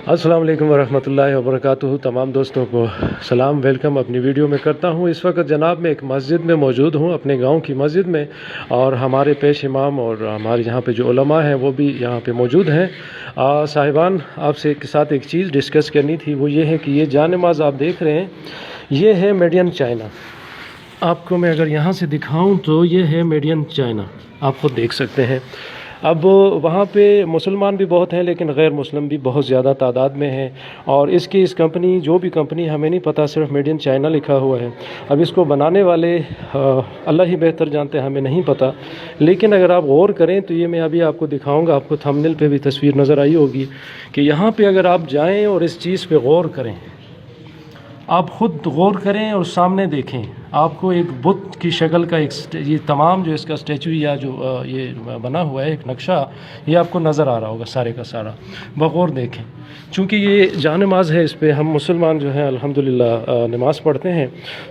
السلام علیکم ورحمۃ اللہ وبرکاتہ۔ تمام دوستوں کو سلام، ویلکم اپنی ویڈیو میں کرتا ہوں۔ اس وقت جناب میں ایک مسجد میں موجود ہوں، اپنے گاؤں کی مسجد میں، اور ہمارے پیش امام اور ہمارے یہاں پہ جو علماء ہیں وہ بھی یہاں پہ موجود ہیں۔ صاحبان، آپ سے کے ساتھ ایک چیز ڈسکس کرنی تھی، وہ یہ ہے کہ یہ جان نماز آپ دیکھ رہے ہیں، یہ ہے میڈ ان چائنا۔ آپ کو میں اگر یہاں سے دکھاؤں تو یہ ہے میڈ ان چائنا، آپ خود دیکھ سکتے ہیں۔ اب وہاں پہ مسلمان بھی بہت ہیں لیکن غیر مسلم بھی بہت زیادہ تعداد میں ہیں، اور اس کمپنی جو بھی کمپنی ہمیں نہیں پتہ، صرف میڈ ان چائنا لکھا ہوا ہے۔ اب اس کو بنانے والے اللہ ہی بہتر جانتے ہیں، ہمیں نہیں پتہ، لیکن اگر آپ غور کریں تو یہ میں ابھی آپ کو دکھاؤں گا، آپ کو تھمبنیل پہ بھی تصویر نظر آئی ہوگی کہ یہاں پہ اگر آپ جائیں اور اس چیز پہ غور کریں، آپ خود غور کریں اور سامنے دیکھیں، آپ کو ایک بت کی شکل کا یہ تمام جو اس کا اسٹیچو یا جو یہ بنا ہوا ہے ایک نقشہ، یہ آپ کو نظر آ رہا ہوگا سارے کا سارا، بغور دیکھیں۔ چونکہ یہ جان نماز ہے، اس پہ ہم مسلمان جو ہیں الحمدللہ نماز پڑھتے ہیں،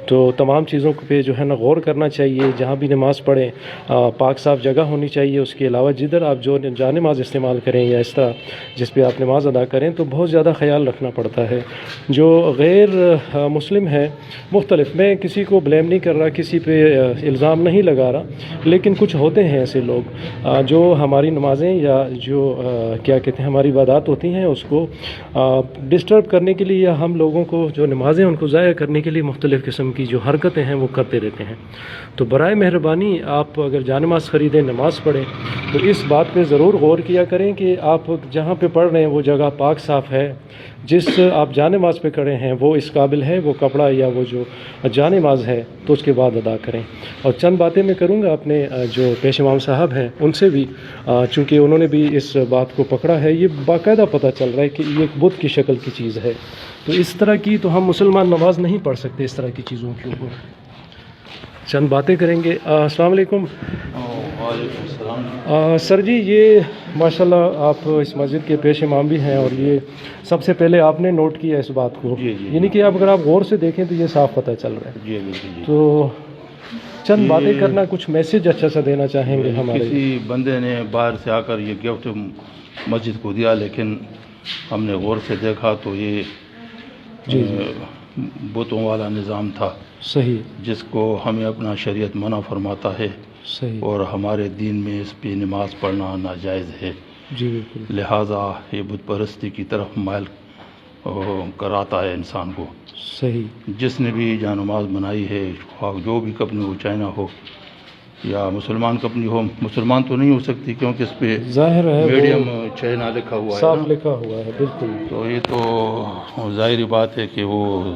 تو تمام چیزوں پہ جو ہے نا غور کرنا چاہیے۔ جہاں بھی نماز پڑھیں پاک صاف جگہ ہونی چاہیے، اس کے علاوہ جدھر آپ جو جان نماز استعمال کریں یا اس طرح جس پہ آپ نماز ادا کریں تو بہت زیادہ خیال رکھنا پڑتا ہے۔ جو غیر مسلم ہے مختلف، میں کسی کو بلیم نہیں کر رہا، کسی پہ الزام نہیں لگا رہا، لیکن کچھ ہوتے ہیں ایسے لوگ جو ہماری نمازیں یا جو کیا کہتے ہیں ہماری عبادات ہوتی ہیں اس کو ڈسٹرب کرنے کے لیے، یا ہم لوگوں کو جو نمازیں ان کو ضائع کرنے کے لیے مختلف قسم کی جو حرکتیں ہیں وہ کرتے رہتے ہیں۔ تو برائے مہربانی آپ اگر جان نماز خریدیں، نماز پڑھیں، تو اس بات پہ ضرور غور کیا کریں کہ آپ جہاں پہ پڑھ رہے ہیں وہ جگہ پاک صاف ہے، جس آپ جان نماز پہ کھڑے ہیں وہ اس قابل ہے، وہ کپڑا یا وہ جو جان نماز ہے تو اس کے بعد ادا کریں۔ اور چند باتیں میں کروں گا اپنے جو پیش امام صاحب ہیں ان سے بھی، چونکہ انہوں نے بھی اس بات کو پکڑا ہے، یہ باقاعدہ پتہ چل رہا ہے کہ یہ ایک بت کی شکل کی چیز ہے، تو اس طرح کی تو ہم مسلمان نماز نہیں پڑھ سکتے اس طرح کی چیزوں کے اوپر۔ چند باتیں کریں گے۔ السلام علیکم۔ وعلیکم السلام۔ سر جی، یہ ماشاءاللہ آپ اس مسجد کے پیش امام بھی ہیں، اور یہ سب سے پہلے آپ نے نوٹ کیا اس بات کو، یعنی کہ اگر آپ غور سے دیکھیں تو یہ صاف پتہ چل رہا ہے۔ جی۔ تو چند باتیں کرنا، کچھ میسج اچھا سا دینا چاہیں گے ہمارے؟ کسی بندے نے باہر سے آ کر یہ گفٹ مسجد کو دیا، لیکن ہم نے غور سے دیکھا تو یہ بتوں والا نظام تھا، صحیح، جس کو ہمیں اپنا شریعت منع فرماتا ہے، صحیح، اور ہمارے دین میں اس پہ نماز پڑھنا ناجائز ہے۔ جی بالکل، لہٰذا یہ بت پرستی کی طرف مائل کراتا ہے انسان کو۔ صحیح، جس نے بھی جان نماز بنائی ہے، خواہ جو بھی کمپنی ہو، چائنا ہو یا مسلمان کمپنی ہو، مسلمان تو نہیں ہو سکتی کیونکہ اس پہ ظاہر ہے میڈیم چائنا لکھا ہوا ہے، صاف لکھا ہوا ہے، بالکل۔ تو یہ تو ظاہری بات ہے کہ وہ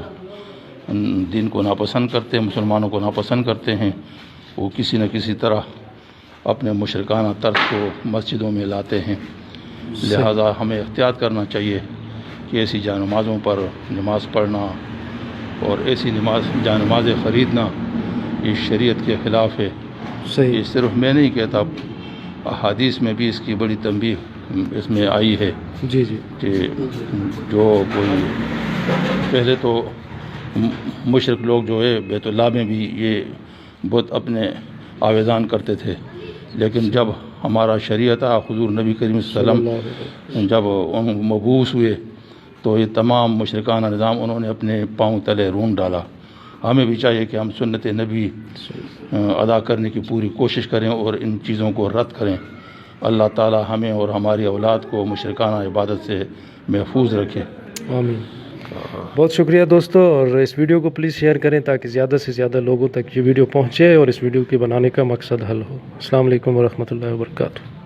دین کو ناپسند کرتے ہیں، مسلمانوں کو ناپسند کرتے ہیں، وہ کسی نہ کسی طرح اپنے مشرکانہ طرز کو مسجدوں میں لاتے ہیں۔ لہذا ہمیں احتیاط کرنا چاہیے کہ ایسی جان نمازوں پر نماز پڑھنا اور ایسی جان نمازیں خریدنا یہ شریعت کے خلاف ہے۔ صحیح، یہ صرف میں نہیں کہتا، احادیث میں بھی اس کی بڑی تنبیہ اس میں آئی ہے جی کہ جو کوئی پہلے تو مشرک لوگ جو ہے بیت اللہ میں بھی یہ بت اپنے آویزان کرتے تھے، لیکن جب ہمارا شریعت حضور نبی کریم صلی اللہ علیہ وسلم جب مبعوث ہوئے تو یہ تمام مشرکانہ نظام انہوں نے اپنے پاؤں تلے رون ڈالا۔ ہمیں بھی چاہیے کہ ہم سنت نبی ادا کرنے کی پوری کوشش کریں اور ان چیزوں کو رد کریں۔ اللہ تعالی ہمیں اور ہماری اولاد کو مشرکانہ عبادت سے محفوظ رکھے، آمین۔ بہت شکریہ دوستو، اور اس ویڈیو کو پلیز شیئر کریں تاکہ زیادہ سے زیادہ لوگوں تک یہ ویڈیو پہنچے اور اس ویڈیو کے بنانے کا مقصد حل ہو۔ السلام علیکم ورحمۃ اللہ وبرکاتہ۔